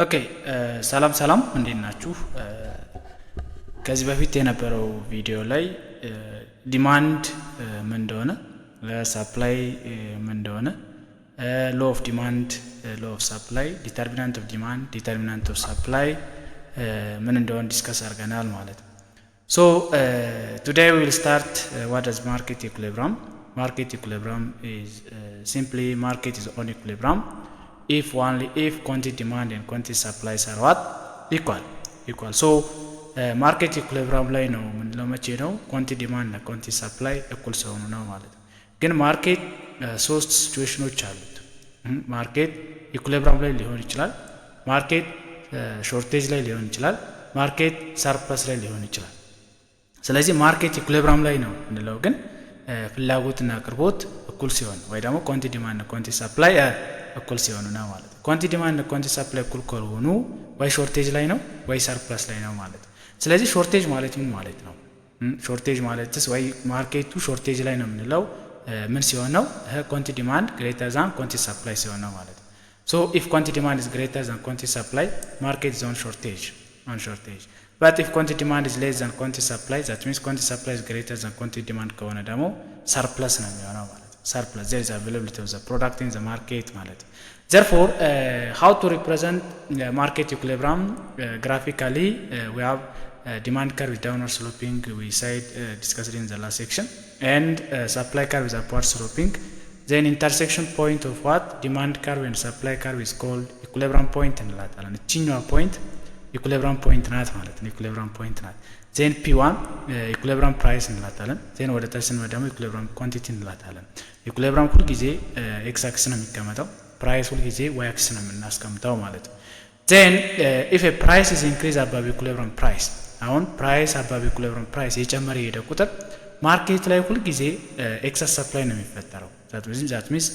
ኦኬ ሰላም ሰላም እንዴት ናችሁ? ከዚህ በፊት የነበረው ቪዲዮ ላይ ዲማንድ ምን እንደሆነ ለሰፕላይ ምን እንደሆነ ሎ ኦፍ ዲማንድ ሎ ኦፍ ሰፕላይ ዲተርሚናንት ኦፍ ዲማንድ ዲተርሚናንት ኦፍ ሰፕላይ ምን እንደሆነ ዲስከስ አድርገናል ማለት ነው። ሶ ቱዴይ ዊ ዊል ስታርት what does market equilibrium. Market equilibrium is simply market is on equilibrium if only if quantity demand and quantity supplies are what equal. So market equilibrium ላይ ነው ምን ለመቼ ነው quantity demand እና quantity supply እኩል ሲሆኑ ነው ማለት ነው። ግን ማርኬት ሶስት ሲቹዌሽኖች አሉት። ማርኬት ኢኩሊብሪየም ላይ ሊሆን ይችላል፣ ማርኬት ሾርቴጅ ላይ ሊሆን ይችላል፣ ማርኬት ሰርፕለስ ላይ ሊሆን ይችላል። ስለዚህ ማርኬት ኢኩሊብሪየም ላይ ነው እንለው ግን ፍላጎትና አቅርቦት እኩል ሲሆን ወይ ደግሞ ኳንቲቲ ዲማንድ ኳንቲቲ ሰፕላይ እኩል ሲሆኑ ነው ማለት ነው። ኳንቲቲ ዲማንድ ኳንቲቲ ሰፕላይ እኩል ከሆኑ ወይ ሾርቴጅ ላይ ነው ወይ ሰርፕለስ ላይ ነው ማለት ነው። ስለዚህ ሾርቴጅ ማለት ምን ማለት ነው? ሾርቴጅ ማለትስ ወይ ማርኬቱ ሾርቴጅ ላይ ነው የምንለው ምን ሲሆን ነው? ኳንቲቲ ዲማንድ ግሬተር ዛን ኳንቲቲ ሰፕላይ ሲሆን ነው ማለት ነው። ሶ ኢፍ ኳንቲቲ ዲማንድ ኢዝ ግሬተር ዛን ኳንቲቲ ሰፕላይ ማርኬት ኢዝ ኦን ሾርቴጅ but if quantity demand is less than quantity supply that means quantity supply is greater than quantity demand ከሆነ ደግሞ surplus ነው የሚሆነው ማለት ነው። surplus there is availability of the product in the market ማለት ነው። Therefore how to represent market equilibrium graphically we have demand curve is downward sloping we said discussed in the last section and supply curve is upward sloping. Then intersection point of what demand curve and supply curve is called equilibrium point እንላታለን። እቺኛዋ ፖይንት ኢኩሊብሪየም ፖይንት ናት ማለት ነው። ኢኩሊብሪየም ፖይንት ናት። ዜን ፒ1 ኢኩሊብሪየም ፕራይስ እንላታለን። ዜን ወደ ታች ስንመጣ ደግሞ ኢኩሊብሪየም ኳንቲቲ እንላታለን። ኢኩሊብሪየም ሁል ጊዜ ኤክስ አክስ ነው የሚቀመጠው፣ ፕራይስ ሁል ጊዜ ዋይ አክስ ነው የምናስቀምጠው ማለት ነው። ዜን ኢፍ ኤ ፕራይስ ኢዝ ኢንክሪዝ አባብ ኢኩሊብሪየም ፕራይስ፣ አሁን ፕራይስ አባብ ኢኩሊብሪየም ፕራይስ የጨመረ የሄደ ቁጥር ማርኬት ላይ ሁል ጊዜ ኤክሰስ ሰፕላይ ነው የሚፈጠረው። ዛት ሚንስ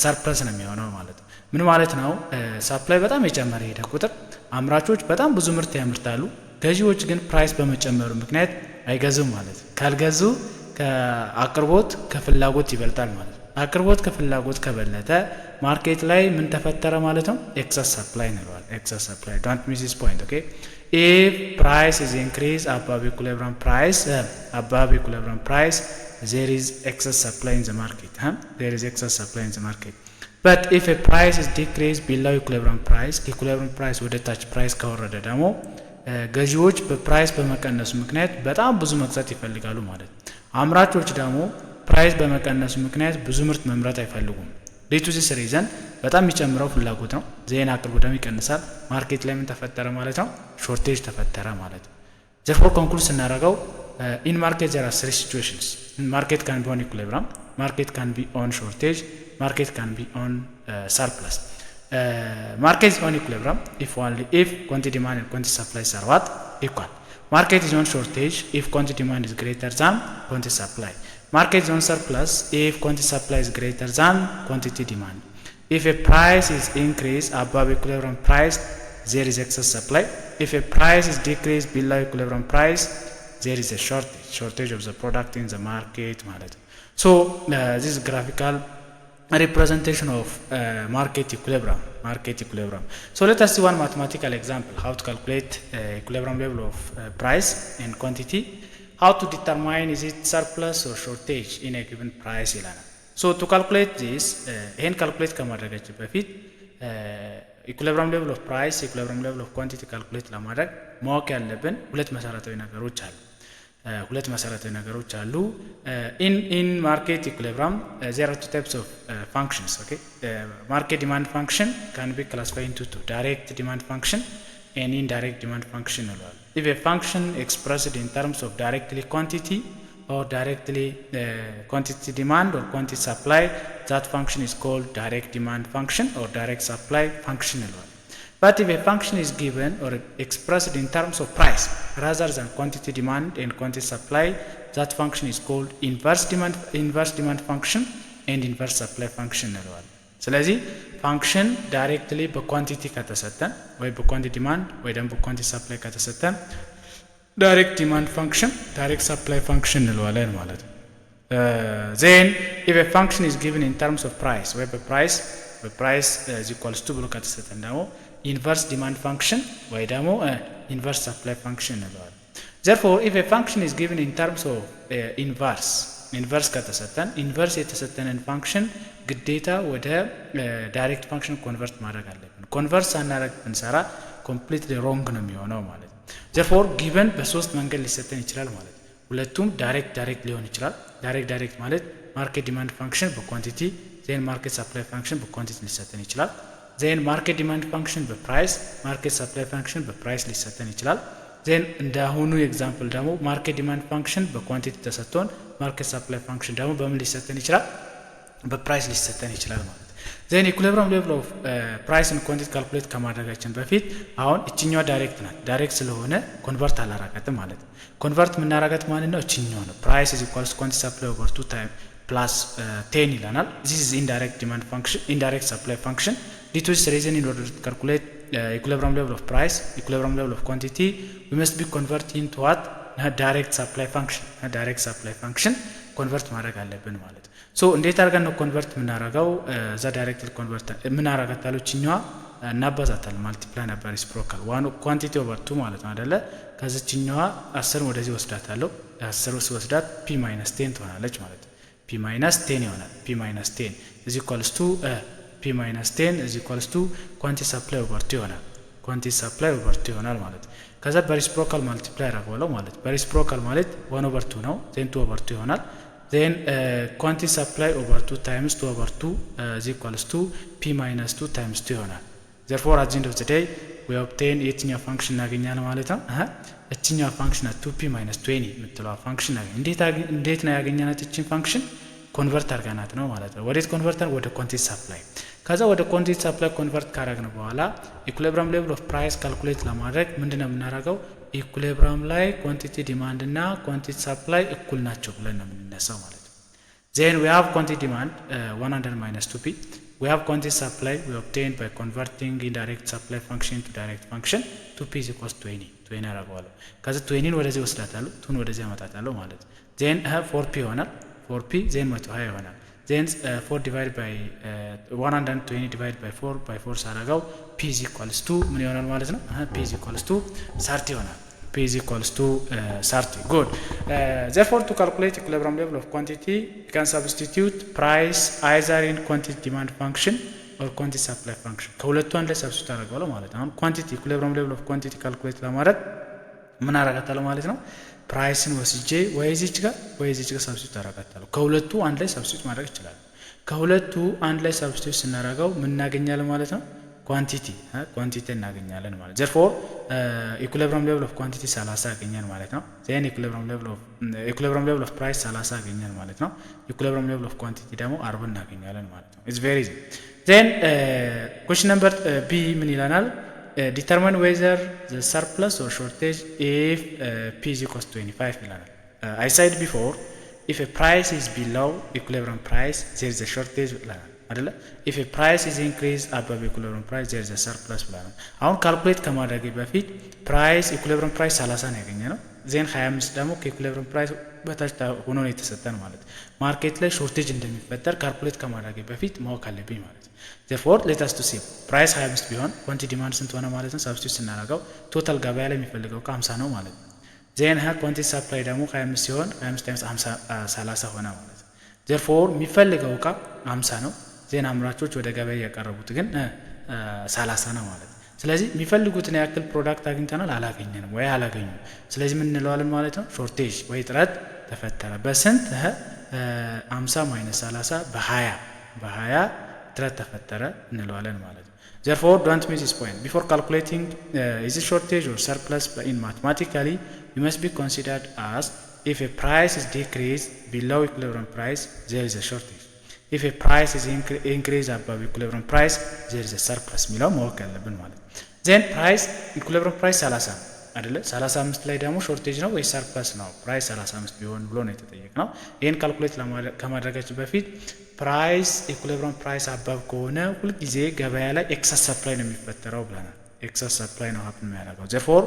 ሰርፕለስ ነው የሚሆነው ማለት ነው። ምን ማለት ነው? ሰፕላይ በጣም የጨመረ የሄደ ቁጥር አምራቾች በጣም ብዙ ምርት ያመርታሉ፣ ገዢዎች ግን ፕራይስ በመጨመሩ ምክንያት አይገዙም ማለት ነው። ካልገዙ ከአቅርቦት ከፍላጎት ይበልጣል ማለት ነው። አቅርቦት ከፍላጎት ከበለጠ ማርኬት ላይ ምን ተፈጠረ ማለት ነው? ኤክሰስ ሰፕላይ እንለዋለን። ኤክሰስ ሰፕላይ ዶንት ሚስ ዲስ ፖይንት ኦኬ። ኢፍ ፕራይስ ኢዝ ኢንክሪዝ አባብ ኢኩሊብሪየም ፕራይስ there is excess supply in the market there is excess supply in the market. But if a price is decreased below equilibrium price ወደ ታች ፕራይስ ከወረደ ደግሞ ገዢዎች በፕራይስ በመቀነሱ ምክንያት በጣም ብዙ መግዛት ይፈልጋሉ ማለት ነው። አምራቾች ደግሞ ፕራይስ በመቀነሱ ምክንያት ብዙ ምርት መምረት አይፈልጉም። ዲቱ ዚስ ሪዘን በጣም የሚጨምረው ፍላጎት ነው፣ ዜና አቅርቦት ደግሞ ይቀንሳል። ማርኬት ላይ ምን ተፈጠረ ማለት ነው? ሾርቴጅ ተፈጠረ ማለት ነው። therefore conclude ስናደርገው in market there are three situations. Market can be on equilibrium, market can be on shortage, market can be on surplus. Market is on equilibrium if only if quantity demand and quantity supplies are what equal. Market is on shortage if quantity demand is greater than quantity supply. Market is on surplus if quantity supply is greater than quantity demand. If a price is increased above equilibrium price there is excess supply. If a price is decreased below equilibrium price there is a shortage of the product in the market ማለት ነው። So this is graphical representation of market equilibrium. So let us see one mathematical example how to calculate equilibrium level of price and quantity, how to determine is it surplus or shortage in a given price ይላናል። So to calculate this ይሄን calculate ከማድረጋችን በፊት equilibrium level of price equilibrium level of quantity calculate ለማድረግ ማወቅ ያለብን ሁለት መሰረታዊ ነገሮች አሉ። in market equilibrium there are two types of functions okay. Market demand function can be classified into two, direct demand function and indirect demand function. If a function expressed in terms of directly quantity or directly quantity demand or quantity supply, that function is called direct demand function or direct supply function. But if a function is given or expressed in terms of price rather than quantity demand and quantity supply, that function is called inverse demand function and inverse supply function. ስለዚህ ፋንክሽን ዳይሬክትሊ በኳንቲቲ ከተሰጠን ወይ በኳንቲቲ ዲማንድ ወይ ደግሞ በኳንቲቲ ሰፕላይ ከተሰጠን ዳይሬክት ዲማንድ ፋንክሽን ዳይሬክት ሰፕላይ ፋንክሽን እንለዋለን ማለት ነው። then if a function is given in terms of price ወይ በፕራይስ በፕራይስ is equals to ብሎ ከተሰጠን ደግሞ ኢንቨርስ ዲማንድ ፋንክሽን ወይ ደግሞ ኢንቨርስ ሰፕላይ ፋንክሽን እንለዋለን። therefore if a function is given in terms of ኢንቨርስ ከተሰጠን ኢንቨርስ የተሰጠንን ፋንክሽን ግዴታ ወደ ዳይሬክት ፋንክሽን ኮንቨርት ማድረግ አለብን። ኮንቨርት ሳናደርግ ብንሰራ ኮምፕሊትሊ ሮንግ ነው የሚሆነው ማለት ነው። therefore given በሶስት መንገድ ሊሰጠን ይችላል ማለት ነው። ሁለቱም ዳይሬክት ሊሆን ይችላል። ዳይሬክት ማለት ማርኬት ዲማንድ ፋንክሽን በኳንቲቲ ዜን ማርኬት ሰፕላይ ፋንክሽን በኳንቲቲ ሊሰጠን ይችላል። ዜን ማርኬት ዲማንድ ፋንክሽን በፕራይስ ማርኬት ሰፕላይ ፋንክሽን በፕራይስ ሊሰጠን ይችላል። ዜን እንዳሁኑ ኤግዛምፕል ደግሞ ማርኬት ዲማንድ ፋንክሽን በኳንቲቲ ተሰጥቶን ማርኬት ሰፕላይ ፋንክሽን ደግሞ በምን ሊሰጠን ይችላል? በፕራይስ ሊሰጠን ይችላል ማለት ነው። ዜን ኢኩሊብሪየም ሌቭል ኦፍ ፕራይስ እና ኳንቲቲ ካልኩሌት ከማድረጋችን በፊት አሁን እችኛዋ ዳይሬክት ናት። ዳይሬክት ስለሆነ ኮንቨርት አላረጋትም ማለት ነው። ኮንቨርት የምናረጋት ማለት ነው እችኛዋ ነው። ፕራይስ is equals ኳንቲቲ ሰፕላይ ኦቨር 2 ታይም ፕላስ 10 ይላናል። this is indirect demand function, indirect supply function. due to this reason in order to calculate equilibrium level of price, equilibrium level of quantity, we must be converted into what? direct supply function convert ማድረግ አለብን ማለት ነው። ሶ እንዴት አድርገን ነው ኮንቨርት የምናረጋው? እዛ ዳይሬክት ኮንቨርት የምናረጋታለው እችኛዋ እናባዛታለን። ማልቲፕላይ ነበር ሪሲፕሮካል ዋን ኳንቲቲ ኦቨር 2 ማለት ነው አይደለ? ከዚህኛዋ 10 ወደዚህ ወስዳታለሁ። 10 ወስዳት p - 10 ትሆናለች ማለት ነው። p - 10 ይሆናል። p - 10 is equals to p - 10 is equals to ኳንቲቲ ሰፕላይ ኦቨር 2 ይሆናል። ኳንቲቲ ሰፕላይ ኦቨር 2 ይሆናል ማለት ነው። ከዛ በሪሲፕሮካል ማልቲፕላይ አደረገዋለሁ ማለት በሪሲፕሮካል ማለት 1 ኦቨር 2 ነው። ዜን 2 ኦቨር 2 ይሆናል። ዜን ኳንቲቲ ሰፕላይ ኦቨር 2 ታይምስ 2 ኦቨር 2 is equals to p - 2 ታይምስ 2 ይሆናል። therefore at the end of the day we obtain የትኛው ፋንክሽን እናገኛለን ማለት ነው? እችኛው ፋንክሽን 2p - 20 የምትለው ፋንክሽን እንዴት ነው ያገኘናት? እቺን ፋንክሽን ኮንቨርት አድርገናት ነው ማለት ነው። ወዴት ኮንቨርት? ወደ ኳንቲቲ ሰፕላይ። ከዛ ወደ ኳንቲቲ ሰፕላይ ኮንቨርት ካደረግን በኋላ ኢኩሊብሪየም ሌቭል ኦፍ ፕራይስ ካልኩሌት ለማድረግ ምንድነው የምናደርገው? ኢኩሊብሪየም ላይ ኳንቲቲ ዲማንድ እና ኳንቲቲ ሰፕላይ እኩል ናቸው ብለን ነው የምንነሳው ማለት ነው። then we have quantity demand 100 minus 2p, we have quantity supply we obtained by converting indirect supply function to direct function. 2p is equals to 20 አደርገዋለሁ። ከዛ 20ን ወደዚህ ወስዳታለሁ፣ 2ን ወደዚህ አመጣታለሁ ማለት ነው። then 4p ይሆናል። 4p then 120 ይሆናል። then 4 divided by 120 divided by 4 ሳደርገው p is equals to ምን ይሆናል ማለት ነው? p is equals to 30 ይሆናል። p is equals to 30. Good. Therefore to calculate equilibrium level of quantity you can substitute price either in quantity demand function or quantity supply function. ከሁለቱ አንድ ላይ ሰብስቲቱት አደርጋለሁ ማለት ነው። አሁን ኳንቲቲ equilibrium level of quantity calculate ለማድረግ ምን አደርጋታለሁ ማለት ነው? ፕራይስን ወስጄ ወይ እዚች ጋር ሰብስቲቱት አደርጋታለሁ። ከሁለቱ አንድ ላይ ሰብስቲቱት ማድረግ ይችላል። ከሁለቱ አንድ ላይ ሰብስቲቱት ስናደርገው ምን እናገኛለን ማለት ነው? ኳንቲቲ እናገኛለን ማለት። therefore equilibrium level of quantity 30 ያገኛል ማለት ነው። then equilibrium level of price 30 ያገኛል ማለት ነው። equilibrium level of quantity ደግሞ 40 እናገኛለን ማለት ነው። it's very easy. then question number b ምን ይላናል? determine whether the surplus or shortage if p is equals to 25 ይላናል። I said before if a price is below equilibrium price there is a shortage ይላናል አይደለ? if a price is increased above equilibrium price there is a surplus ብለናል። አሁን ካልኩሌት ከማድረግ በፊት ፕራይስ equilibrium price 30 ነው ያገኘነው። ዜን 25 ደግሞ ከequilibrium price በታች ሆኖ ነው የተሰጠን ማለት ማርኬት ላይ ሾርቴጅ እንደሚፈጠር ካልኩሌት ከማድረግ በፊት ማወቅ አለብኝ ማለት ነው። therefore let us to see price 25 ቢሆን quantity demand ስንት ሆነ ማለት ነው? ሰብስቲቱት ስናደርገው ቶታል ገበያ ላይ የሚፈልገው 50 ነው ማለት ነው። ዜን quantity supply ደግሞ 25 ሲሆን 25 times 50 30 ሆነ ማለት ነው። therefore የሚፈልገው እቃ 50 ነው። ዜና አምራቾች ወደ ገበያ ያቀረቡት ግን 30 ነው ማለት ነው። ስለዚህ የሚፈልጉትን ያክል ፕሮዳክት አግኝተናል አላገኘንም ወይ አላገኙም። ስለዚህ ምን እንለዋለን ማለት ነው? ሾርቴጅ ወይ ጥረት ተፈጠረ። በስንት 50 - 30 በ20 ጥረት ተፈጠረ እንለዋለን ማለት ነው። therefore don't miss this point before calculating is it shortage or surplus in mathematically you must be considered as if a price is decreased below equilibrium price there is a shortage. if a price is increased above equilibrium price there is a surplus ሚለው ማወቅ ያለብን ማለት ነው። then price equilibrium price 30 አይደለ? 35 ላይ ደግሞ ሾርቴጅ ነው ወይ ሰርፕለስ ነው? ፕራይስ 35 ቢሆን ብሎ ነው የተጠየቅነው። ይሄን ካልኩሌት ከማድረጋችን በፊት ፕራይስ equilibrium price above ከሆነ ሁሉ ጊዜ ገበያ ላይ ኤክሰስ ሰፕላይ ነው የሚፈጠረው ብለናል። ኤክሰስ ሰፕላይ ነው ሀፕን የሚያደርገው። ዘፎር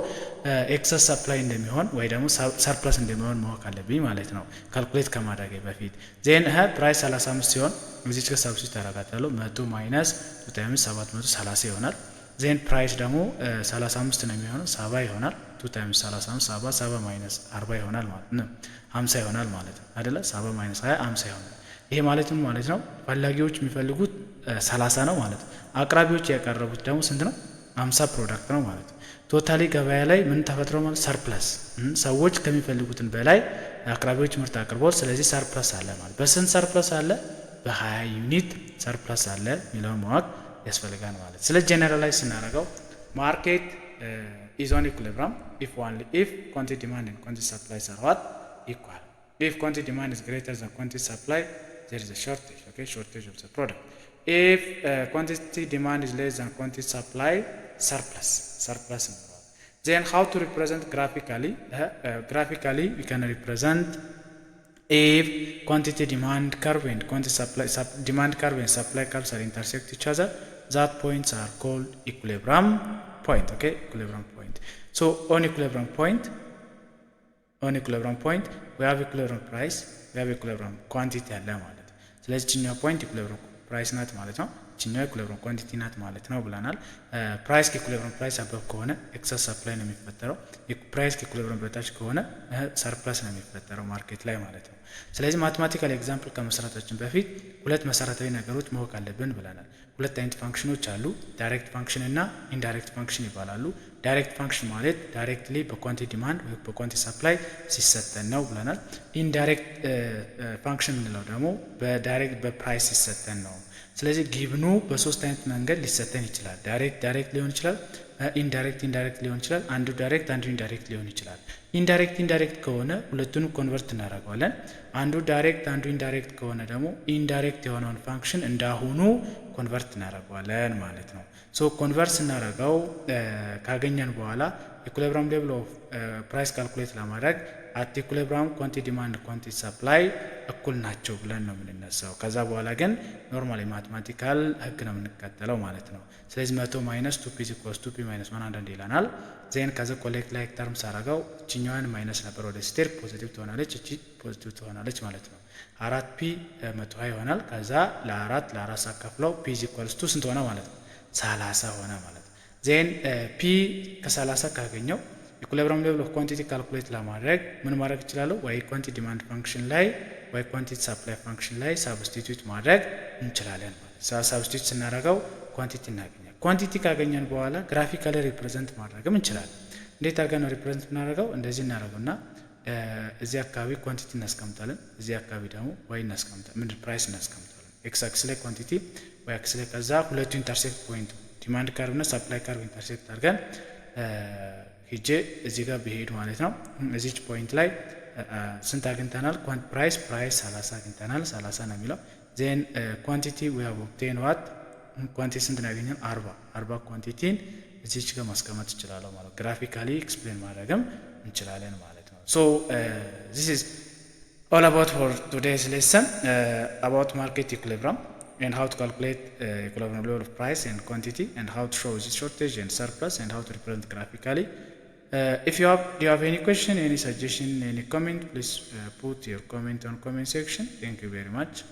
ኤክሰስ ሰፕላይ እንደሚሆን ወይ ደግሞ ሰርፕለስ እንደሚሆን ማወቅ አለብኝ ማለት ነው ካልኩሌት ከማድረጌ በፊት። ዜን ፕራይስ 35 ሲሆን እዚች ጋር ሰብስቲት ታደርጋታለሁ 100 ማይነስ 2 730 ይሆናል። ዜን ፕራይስ ደግሞ 35 ነው የሚሆነው 70 ይሆናል። 2 ታይምስ 35 70 ማይነስ 40 ይሆናል ማለት ነው 50 ይሆናል ማለት ነው አይደለ? 70 ማይነስ 20 50 ይሆናል። ይሄ ማለት ምን ማለት ነው? ፈላጊዎች የሚፈልጉት 30 ነው ማለት ነው። አቅራቢዎች ያቀረቡት ደግሞ ስንት ነው? 50 ፕሮዳክት ነው ማለት ነው። ቶታሊ ገበያ ላይ ምን ተፈጥሮ ማለት ሰርፕለስ፣ ሰዎች ከሚፈልጉትን በላይ አቅራቢዎች ምርት አቅርበዋል። ስለዚህ ሰርፕለስ አለ ማለት። በስንት ሰርፕለስ አለ? በ20 ዩኒት ሰርፕለስ አለ የሚለውን ማወቅ ያስፈልጋል ማለት። ስለ ጀነራላይዝ ስናደርገው ማርኬት is on equilibrium if only if quantity demand and quantity supply are what equal. If quantity demand is greater than quantity supply, there is a shortage, okay, shortage of the product. If quantity demand is less than quantity supply, surplus. Then how to represent graphically? Graphically we can represent if quantity demand curve and quantity supply demand curve and supply curves are intersect each other, that points are called equilibrium point, okay, equilibrium point. So on equilibrium point we have equilibrium price, we have equilibrium quantity አለ ማለት ነው። ስለዚህ እቺኛው ፖይንት equilibrium ፕራይስ ናት ማለት ነው። እቺኛው equilibrium ኳንቲቲ ናት ማለት ነው ብለናል። ፕራይስ ከኢኩሊብሪየም ፕራይስ አበብ ከሆነ ኤክሰስ ሰፕላይ ነው የሚፈጠረው። ፕራይስ ከኢኩሊብሪየም በታች ከሆነ ሰርፕለስ ነው የሚፈጠረው ማርኬት ላይ ማለት ነው። ስለዚህ ማቴማቲካል ኤግዛምፕል ከመስራታችን በፊት ሁለት መሰረታዊ ነገሮች ማወቅ አለብን ብለናል። ሁለት አይነት ፋንክሽኖች አሉ፣ ዳይሬክት ፋንክሽን እና ኢንዳይሬክት ፋንክሽን ይባላሉ። ዳይሬክት ፋንክሽን ማለት ዳይሬክትሊ በኳንቲቲ ዲማንድ ወይ በኳንቲቲ ሰፕላይ ሲሰጠን ነው ብለናል። ኢንዳይሬክት ፋንክሽን የምንለው ደግሞ በዳይሬክት በፕራይስ ሲሰጠን ነው። ስለዚህ ጊቭኑ በሶስት አይነት መንገድ ሊሰጠን ይችላል። ዳይሬክት ሊሆን ይችላል፣ ኢንዳይሬክት ሊሆን ይችላል፣ አንዱ ዳይሬክት አንዱ ኢንዳይሬክት ሊሆን ይችላል። ኢንዳይሬክት ከሆነ ሁለቱንም ኮንቨርት እናደርገዋለን። አንዱ ዳይሬክት አንዱ ኢንዳይሬክት ከሆነ ደግሞ ኢንዳይሬክት የሆነውን ፋንክሽን እንዳሁኑ ኮንቨርት እናደርገዋለን ማለት ነው። ሶ ኮንቨርት ስናደርገው ካገኘን በኋላ ኢኩሊብሪየም ሌቭል ኦፍ ፕራይስ ካልኩሌት ለማድረግ አት ኢኩሊብሪየም ኳንቲቲ ዲማንድ ኳንቲቲ ሰፕላይ እኩል ናቸው ብለን ነው የምንነሳው። ከዛ በኋላ ግን ኖርማሊ ማቴማቲካል ህግ ነው የምንከተለው ማለት ነው። ስለዚህ 100 ማይነስ 2p ኢኳልስ 2p ማይነስ 100 ይለናል። ዜን ከዛ ኮሌክት ላይክ ተርምስ አረጋው እቺኛዋን ማይነስ ነበር ወደ ስቴር ፖዚቲቭ ትሆናለች፣ እቺ ፖዚቲቭ ትሆናለች ማለት ነው። 4p 120 ይሆናል። ከዛ ለ4 ሳካፍለው p ኢኳልስ 2 ስንት ሆነ ማለት ነው? 30 ሆነ ማለት ነው። ዜን p ከ30 ካገኘው ኢኩሊብሪየም ሌቭል ኦፍ ኳንቲቲ ካልኩሌት ለማድረግ ምን ማድረግ እችላለሁ? ወይ ኳንቲቲ ዲማንድ ፋንክሽን ላይ ወይ ኳንቲቲ ሰፕላይ ፋንክሽን ላይ ሳብስቲቱት ማድረግ እንችላለን ማለት ነው። ሳብስቲቱት ስናደርገው ኳንቲቲ እናገኛለን። ኳንቲቲ ካገኘን በኋላ ግራፊካሊ ሪፕሬዘንት ማድረግም እንችላለን። እንዴት አድርገን ነው ሪፕሬዘንት የምናደርገው? እንደዚህ እናደርገውና እዚህ አካባቢ ኳንቲቲ እናስቀምጣለን፣ እዚህ አካባቢ ደግሞ ዋይ እናስቀምጣለን፣ ምንድን ፕራይስ እናስቀምጣለን። ኤክስ አክስ ላይ ኳንቲቲ ዋይ አክስ ላይ፣ ከዛ ሁለቱ ኢንተርሴክት ፖይንቱ ዲማንድ ካርቭ እና ሰፕላይ ካርቭ ኢንተርሴክት አድርገን ሂጄ እዚህ ጋር ብሄድ ማለት ነው። እዚች ፖይንት ላይ ስንት አግኝተናል? ፕራይስ 30 አግኝተናል። 30 ነው የሚለው። ዜን ኳንቲቲ ዊ ሃቭ ኦብቴን ዋት ኳንቲቲ ስንት ነው ያገኘን? 40 ኳንቲቲን እዚች ጋር ማስቀመጥ እንችላለን ማለት ግራፊካሊ ኤክስፕሌን ማድረግም እንችላለን ማለት ነው። ሶ this is all about for today's lesson about market equilibrium and how to calculate equilibrium level of price and quantity and how to show the shortage and surplus and how to represent graphically. If you have any question, any suggestion, any comment, please put your comment on comment section. Thank you very much.